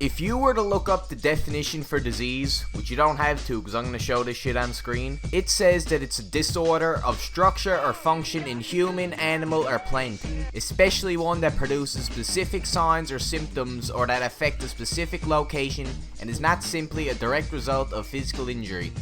If you were to look up the definition for disease, which you don't have to because I'm going to show this shit on screen, it says that it's a disorder of structure or function in human, animal, or plant, especially one that produces specific signs or symptoms or that affect a specific location and is not simply a direct result of physical injury.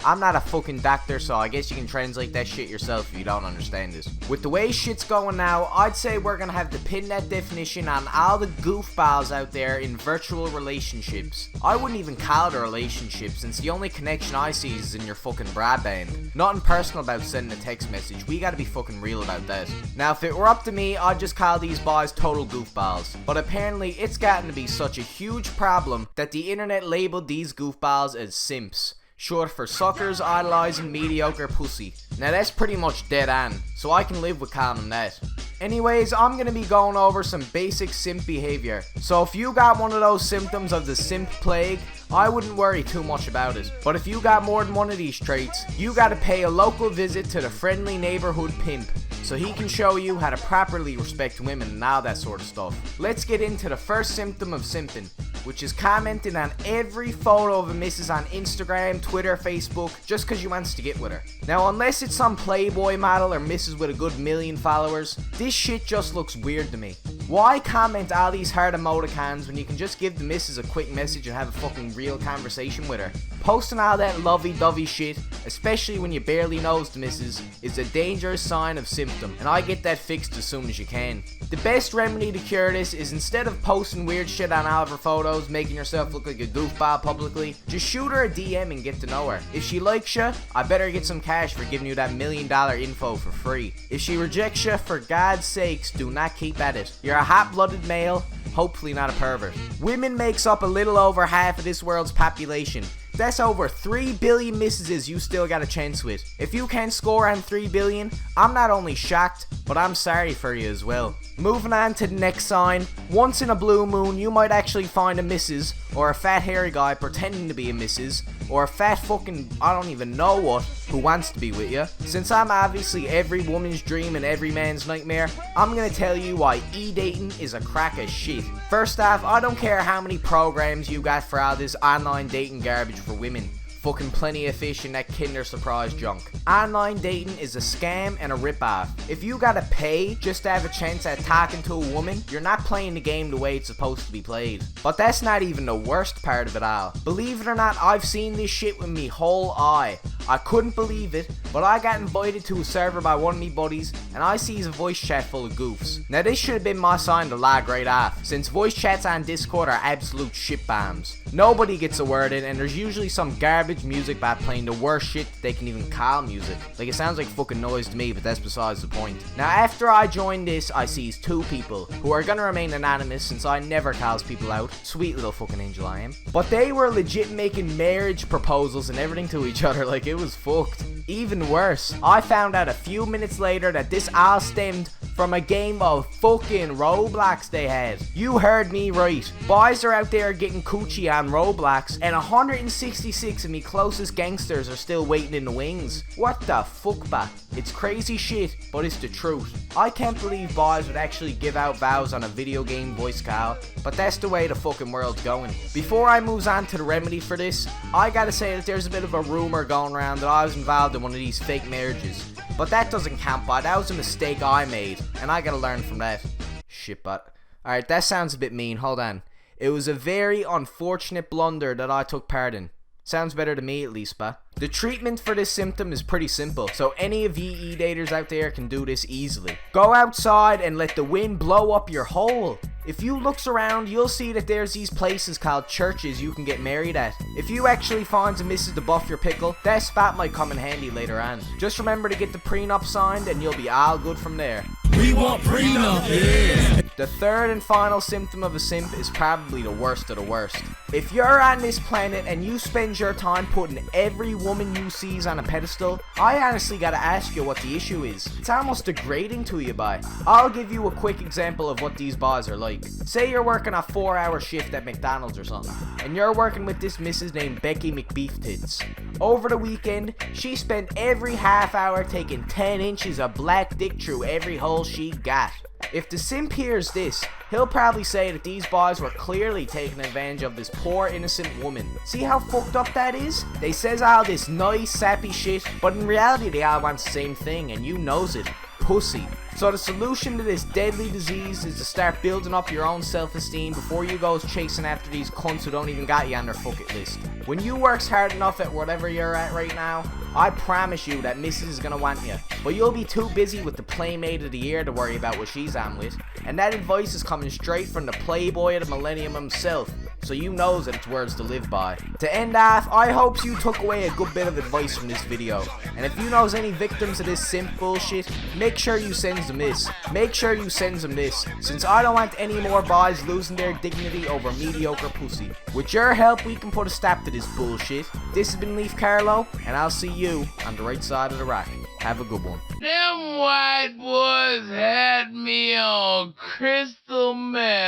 I'm not a fucking doctor, so I guess you can translate that shit yourself if you don't understand this. With the way shit's going now, I'd say we're gonna have to pin that definition on all the goofballs out there in virtual relationships. I wouldn't even call it a relationship, since the only connection I see is in your fucking broadband. Nothing personal about sending a text message, we gotta be fucking real about that. Now, if it were up to me, I'd just call these boys total goofballs. But apparently, it's gotten to be such a huge problem that the internet labeled these goofballs as simps. Short for suckers idolizing mediocre pussy. Now that's pretty much dead on, so I can live with calling them that. Anyways, I'm gonna be going over some basic simp behavior. So if you got one of those symptoms of the simp plague, I wouldn't worry too much about it. But if you got more than one of these traits, you gotta pay a local visit to the friendly neighborhood pimp, so he can show you how to properly respect women and all that sort of stuff. Let's get into the first symptom of simping, which is commenting on every photo of a missus on Instagram, Twitter, Facebook, just cause you wants to get with her. Now, unless it's some Playboy model or missus with a good million followers, this shit just looks weird to me. Why comment all these hard emoticons when you can just give the missus a quick message and have a fucking real conversation with her? Posting all that lovey-dovey shit, especially when you barely knows the missus, is a dangerous sign of symptom, and I get that fixed as soon as you can. The best remedy to cure this is, instead of posting weird shit on all of her photos, making yourself look like a goofball publicly, just shoot her a DM and get to know her. If she likes you, I better get some cash for giving you that $1 million info for free. If she rejects you, for God's sakes, do not keep at it. You're a hot-blooded male, hopefully not a pervert. Women makes up a little over half of this world's population. That's over 3 billion missuses you still got a chance with. If you can't score on 3 billion, I'm not only shocked, but I'm sorry for you as well. Moving on to the next sign. Once in a blue moon, you might actually find a missus, or a fat hairy guy pretending to be a missus, or a fat fucking I don't even know what, who wants to be with you. Since I'm obviously every woman's dream and every man's nightmare, I'm gonna tell you why e-dating is a crack of shit. First off, I don't care how many programs you got for all this online dating garbage for women. Fucking plenty of fish in that Kinder Surprise junk. Online dating is a scam and a ripoff. If you gotta pay just to have a chance at talking to a woman, you're not playing the game the way it's supposed to be played. But that's not even the worst part of it all. Believe it or not, I've seen this shit with me whole eye. I couldn't believe it, but I got invited to a server by one of me buddies, and I sees a voice chat full of goofs. Now this should have been my sign to log right off, since voice chats on Discord are absolute shit bombs. Nobody gets a word in, and there's usually some garbage music by playing the worst shit that they can even call music. Like, it sounds like fucking noise to me, but that's besides the point. Now after I joined this, I sees two people, who are gonna remain anonymous since I never calls people out. Sweet little fucking angel I am. But they were legit making marriage proposals and everything to each other, like it was fucked. Even worse, I found out a few minutes later that this all stemmed from a game of fucking Roblox they had. You heard me right. Boys are out there getting coochie on Roblox, and 166 of me closest gangsters are still waiting in the wings. What the fuck, ba? It's crazy shit, but it's the truth. I can't believe boys would actually give out vows on a video game voice call, but that's the way the fucking world's going. Before I moves on to the remedy for this, I gotta say that there's a bit of a rumor going around that I was involved in one of these fake marriages. But that doesn't count, but that was a mistake I made, and I gotta learn from that. Shit, but alright, that sounds a bit mean, hold on. It was a very unfortunate blunder that I took part in. Sounds better to me at least, ba. The treatment for this symptom is pretty simple, so any of ye e-daters out there can do this easily. Go outside and let the wind blow up your hole. If you looks around, you'll see that there's these places called churches you can get married at. If you actually finds a missus to buff your pickle, that spot might come in handy later on. Just remember to get the prenup signed and you'll be all good from there. We want prenup, yeah. The third and final symptom of a simp is probably the worst of the worst. If you're on this planet and you spend your time putting every woman you sees on a pedestal, I honestly gotta ask you what the issue is. It's almost degrading to you, boy. I'll give you a quick example of what these boys are like. Say you're working a 4-hour shift at McDonald's or something, and you're working with this missus named Becky McBeeftits. Over the weekend, she spent every half hour taking 10 inches of black dick through every hole she got. If the simp hears this, he'll probably say that these boys were clearly taking advantage of this poor innocent woman. See how fucked up that is? They says all this nice sappy shit, but in reality they all want the same thing, and you knows it. Pussy. So the solution to this deadly disease is to start building up your own self-esteem before you go chasing after these cunts who don't even got you on their fucking list. When you works hard enough at whatever you're at right now, I promise you that missus is gonna want you. But you'll be too busy with the Playmate of the Year to worry about what she's on with. And that advice is coming straight from the playboy of the millennium himself, so you knows that it's words to live by. To end off, I hopes you took away a good bit of advice from this video. And if you knows any victims of this simp bullshit, make sure you sends them this. Make sure you sends them this, since I don't want any more boys losing their dignity over mediocre pussy. With your help, we can put a stop to this bullshit. This has been Leaf Carlo, and I'll see you on the right side of the rock. Have a good one. Them white boys had me on crystal meth.